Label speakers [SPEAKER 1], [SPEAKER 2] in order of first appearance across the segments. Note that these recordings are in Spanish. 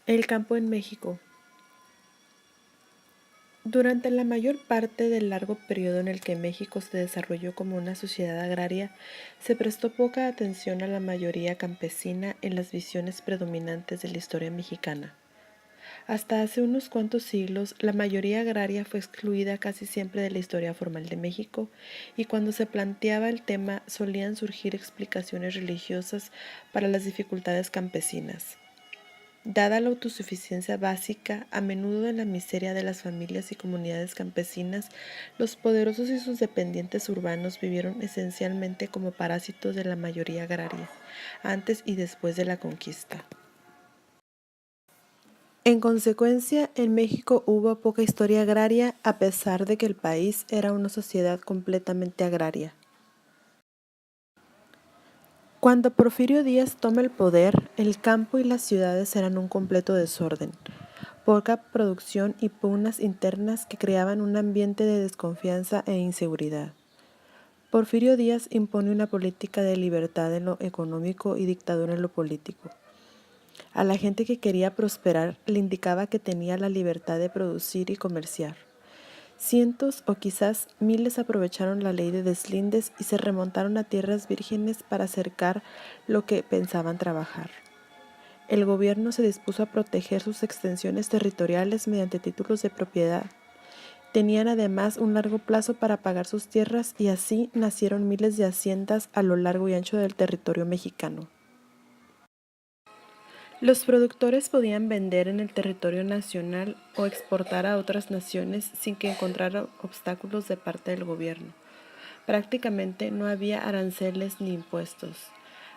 [SPEAKER 1] El campo en México. Durante la mayor parte del largo periodo en el que México se desarrolló como una sociedad agraria, se prestó poca atención a la mayoría campesina en las visiones predominantes de la historia mexicana. Hasta hace unos cuantos siglos, la mayoría agraria fue excluida casi siempre de la historia formal de México, y cuando se planteaba el tema solían surgir explicaciones religiosas para las dificultades campesinas. Dada la autosuficiencia básica, a menudo de la miseria de las familias y comunidades campesinas, los poderosos y sus dependientes urbanos vivieron esencialmente como parásitos de la mayoría agraria, antes y después de la conquista. En consecuencia, en México hubo poca historia agraria a pesar de que el país era una sociedad completamente agraria. Cuando Porfirio Díaz toma el poder, el campo y las ciudades eran un completo desorden, poca producción y pugnas internas que creaban un ambiente de desconfianza e inseguridad. Porfirio Díaz impone una política de libertad en lo económico y dictadura en lo político. A la gente que quería prosperar le indicaba que tenía la libertad de producir y comerciar. Cientos o quizás miles aprovecharon la ley de deslindes y se remontaron a tierras vírgenes para cercar lo que pensaban trabajar. El gobierno se dispuso a proteger sus extensiones territoriales mediante títulos de propiedad. Tenían además un largo plazo para pagar sus tierras y así nacieron miles de haciendas a lo largo y ancho del territorio mexicano. Los productores podían vender en el territorio nacional o exportar a otras naciones sin que encontraran obstáculos de parte del gobierno. Prácticamente no había aranceles ni impuestos.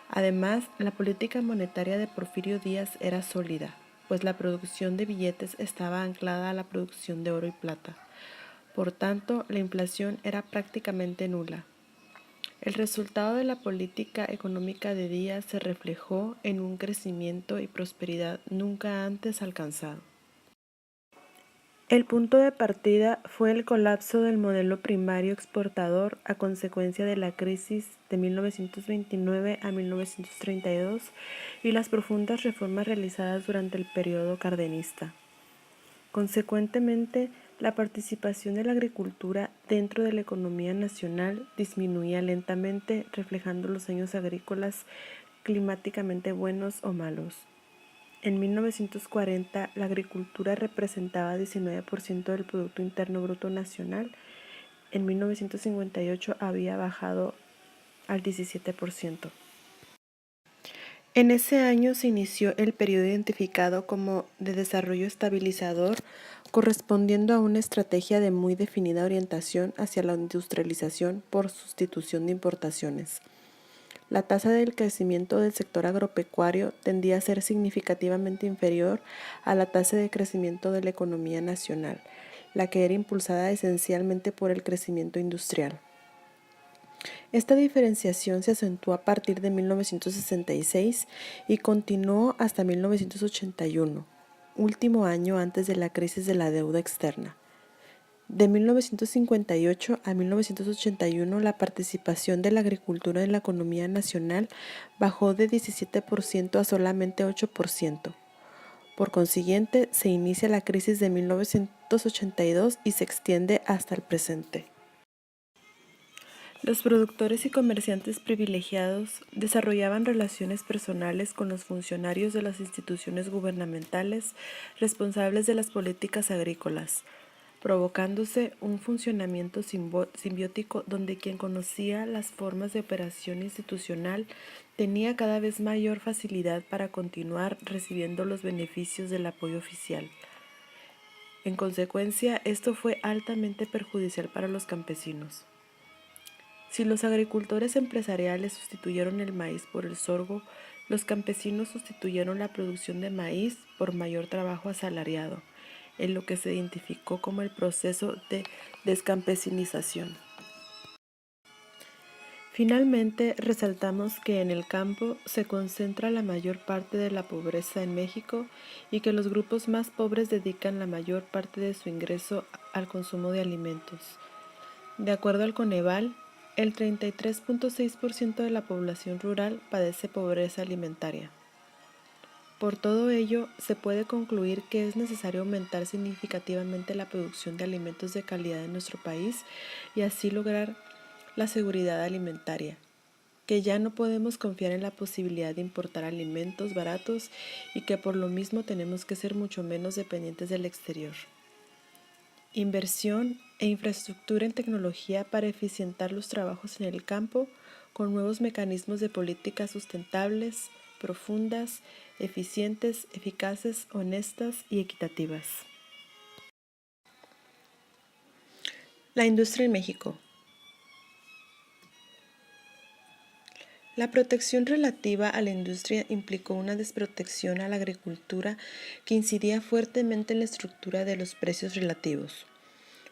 [SPEAKER 1] Además, la política monetaria de Porfirio Díaz era sólida, pues la producción de billetes estaba anclada a la producción de oro y plata. Por tanto, la inflación era prácticamente nula. El resultado de la política económica de Díaz se reflejó en un crecimiento y prosperidad nunca antes alcanzado. El punto de partida fue el colapso del modelo primario exportador a consecuencia de la crisis de 1929 a 1932 y las profundas reformas realizadas durante el periodo cardenista. Consecuentemente, la participación de la agricultura dentro de la economía nacional disminuía lentamente, reflejando los años agrícolas climáticamente buenos o malos. En 1940, la agricultura representaba 19% del Producto Interno Bruto Nacional. En 1958 había bajado al 17%. En ese año se inició el periodo identificado como de desarrollo estabilizador, correspondiendo a una estrategia de muy definida orientación hacia la industrialización por sustitución de importaciones. La tasa del crecimiento del sector agropecuario tendía a ser significativamente inferior a la tasa de crecimiento de la economía nacional, la que era impulsada esencialmente por el crecimiento industrial. Esta diferenciación se acentuó a partir de 1966 y continuó hasta 1981, último año antes de la crisis de la deuda externa. De 1958 a 1981, la participación de la agricultura en la economía nacional bajó de 17% a solamente 8%. Por consiguiente, se inicia la crisis de 1982 y se extiende hasta el presente. Los productores y comerciantes privilegiados desarrollaban relaciones personales con los funcionarios de las instituciones gubernamentales responsables de las políticas agrícolas, provocándose un funcionamiento simbiótico donde quien conocía las formas de operación institucional tenía cada vez mayor facilidad para continuar recibiendo los beneficios del apoyo oficial. En consecuencia, esto fue altamente perjudicial para los campesinos. Si los agricultores empresariales sustituyeron el maíz por el sorgo, los campesinos sustituyeron la producción de maíz por mayor trabajo asalariado, en lo que se identificó como el proceso de descampesinización. Finalmente, resaltamos que en el campo se concentra la mayor parte de la pobreza en México y que los grupos más pobres dedican la mayor parte de su ingreso al consumo de alimentos. De acuerdo al Coneval, el 33.6% de la población rural padece pobreza alimentaria. Por todo ello, se puede concluir que es necesario aumentar significativamente la producción de alimentos de calidad en nuestro país y así lograr la seguridad alimentaria, que ya no podemos confiar en la posibilidad de importar alimentos baratos y que por lo mismo tenemos que ser mucho menos dependientes del exterior. Inversión e infraestructura en tecnología para eficientar los trabajos en el campo con nuevos mecanismos de políticas sustentables, profundas, eficientes, eficaces, honestas y equitativas. La industria en México. La protección relativa a la industria implicó una desprotección a la agricultura que incidía fuertemente en la estructura de los precios relativos.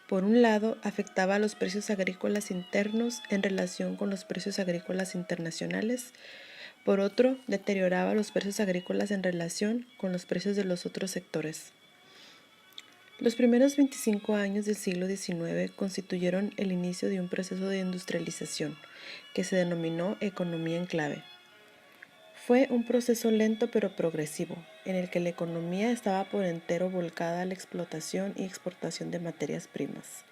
[SPEAKER 1] Por un lado, afectaba a los precios agrícolas internos en relación con los precios agrícolas internacionales. Por otro, deterioraba los precios agrícolas en relación con los precios de los otros sectores. Los primeros 25 años del siglo XIX constituyeron el inicio de un proceso de industrialización que se denominó economía en clave. Fue un proceso lento pero progresivo, en el que la economía estaba por entero volcada a la explotación y exportación de materias primas.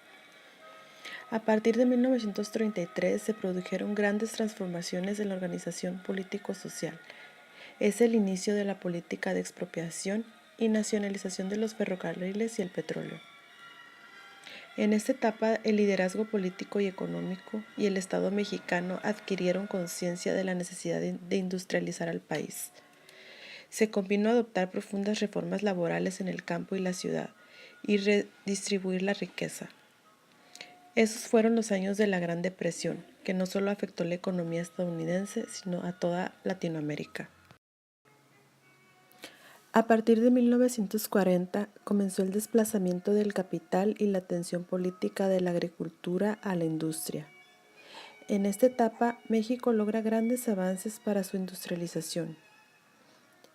[SPEAKER 1] A partir de 1933 se produjeron grandes transformaciones en la organización político-social. Es el inicio de la política de expropiación y nacionalización de los ferrocarriles y el petróleo. En esta etapa, el liderazgo político y económico y el Estado mexicano adquirieron conciencia de la necesidad de industrializar al país. Se convino a adoptar profundas reformas laborales en el campo y la ciudad y redistribuir la riqueza. Esos fueron los años de la Gran Depresión, que no solo afectó la economía estadounidense, sino a toda Latinoamérica. A partir de 1940 comenzó el desplazamiento del capital y la atención política de la agricultura a la industria. En esta etapa, México logra grandes avances para su industrialización.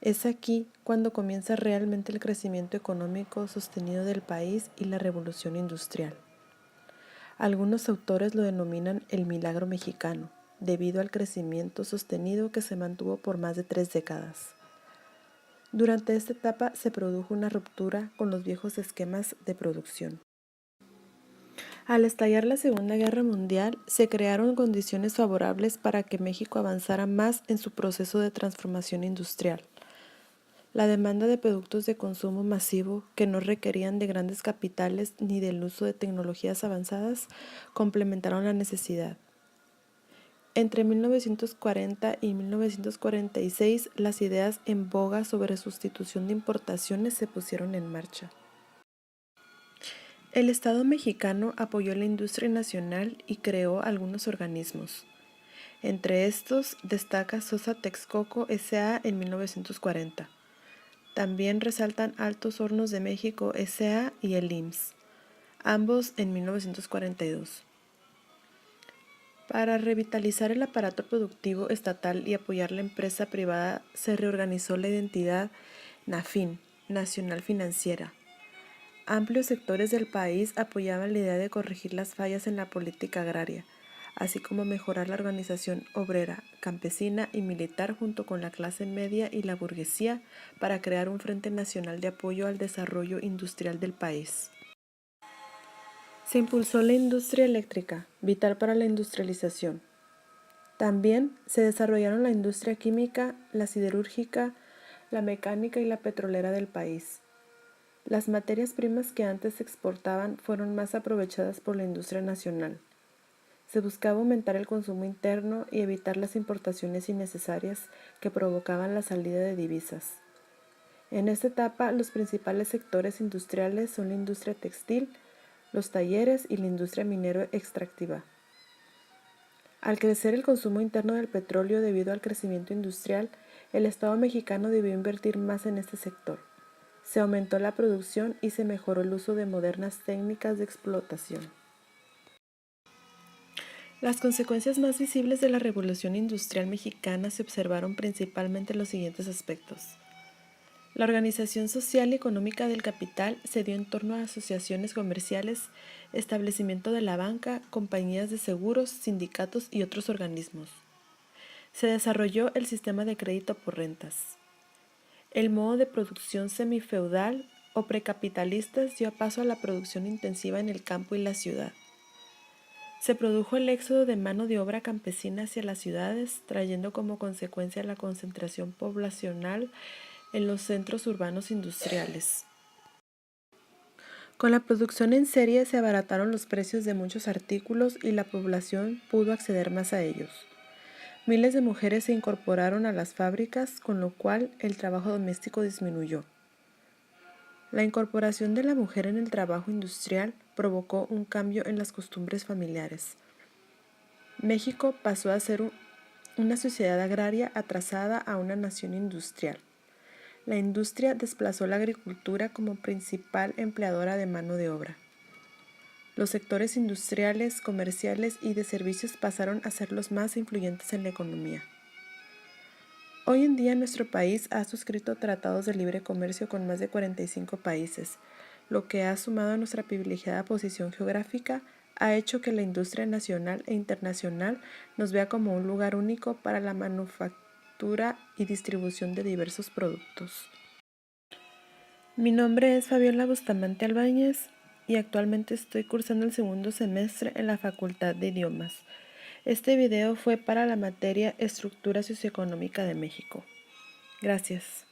[SPEAKER 1] Es aquí cuando comienza realmente el crecimiento económico sostenido del país y la revolución industrial. Algunos autores lo denominan el milagro mexicano, debido al crecimiento sostenido que se mantuvo por más de 3 décadas. Durante esta etapa se produjo una ruptura con los viejos esquemas de producción. Al estallar la Segunda Guerra Mundial, se crearon condiciones favorables para que México avanzara más en su proceso de transformación industrial. La demanda de productos de consumo masivo que no requerían de grandes capitales ni del uso de tecnologías avanzadas complementaron la necesidad. Entre 1940 y 1946, las ideas en boga sobre sustitución de importaciones se pusieron en marcha. El Estado mexicano apoyó la industria nacional y creó algunos organismos. Entre estos destaca Sosa Texcoco S.A. en 1940. También resaltan Altos Hornos de México S.A. y el IMSS, ambos en 1942. Para revitalizar el aparato productivo estatal y apoyar la empresa privada, se reorganizó la identidad NAFIN, Nacional Financiera. Amplios sectores del país apoyaban la idea de corregir las fallas en la política agraria, así como mejorar la organización obrera, campesina y militar junto con la clase media y la burguesía para crear un frente nacional de apoyo al desarrollo industrial del país. Se impulsó la industria eléctrica, vital para la industrialización. También se desarrollaron la industria química, la siderúrgica, la mecánica y la petrolera del país. Las materias primas que antes se exportaban fueron más aprovechadas por la industria nacional. Se buscaba aumentar el consumo interno y evitar las importaciones innecesarias que provocaban la salida de divisas. En esta etapa, los principales sectores industriales son la industria textil, los talleres y la industria minero extractiva. Al crecer el consumo interno del petróleo debido al crecimiento industrial, el Estado mexicano debió invertir más en este sector. Se aumentó la producción y se mejoró el uso de modernas técnicas de explotación. Las consecuencias más visibles de la Revolución Industrial Mexicana se observaron principalmente en los siguientes aspectos. La organización social y económica del capital se dio en torno a asociaciones comerciales, establecimiento de la banca, compañías de seguros, sindicatos y otros organismos. Se desarrolló el sistema de crédito por rentas. El modo de producción semifeudal o precapitalistas dio paso a la producción intensiva en el campo y la ciudad. Se produjo el éxodo de mano de obra campesina hacia las ciudades, trayendo como consecuencia la concentración poblacional en los centros urbanos industriales. Con la producción en serie se abarataron los precios de muchos artículos y la población pudo acceder más a ellos. Miles de mujeres se incorporaron a las fábricas, con lo cual el trabajo doméstico disminuyó. La incorporación de la mujer en el trabajo industrial provocó un cambio en las costumbres familiares. México pasó a ser una sociedad agraria atrasada a una nación industrial. La industria desplazó la agricultura como principal empleadora de mano de obra. Los sectores industriales, comerciales y de servicios pasaron a ser los más influyentes en la economía. Hoy en día nuestro país ha suscrito tratados de libre comercio con más de 45 países, lo que ha sumado a nuestra privilegiada posición geográfica ha hecho que la industria nacional e internacional nos vea como un lugar único para la manufactura y distribución de diversos productos. Mi nombre es Fabiola Bustamante Albáñez y actualmente estoy cursando el segundo semestre en la Facultad de Idiomas. Este video fue para la materia Estructura Socioeconómica de México. Gracias.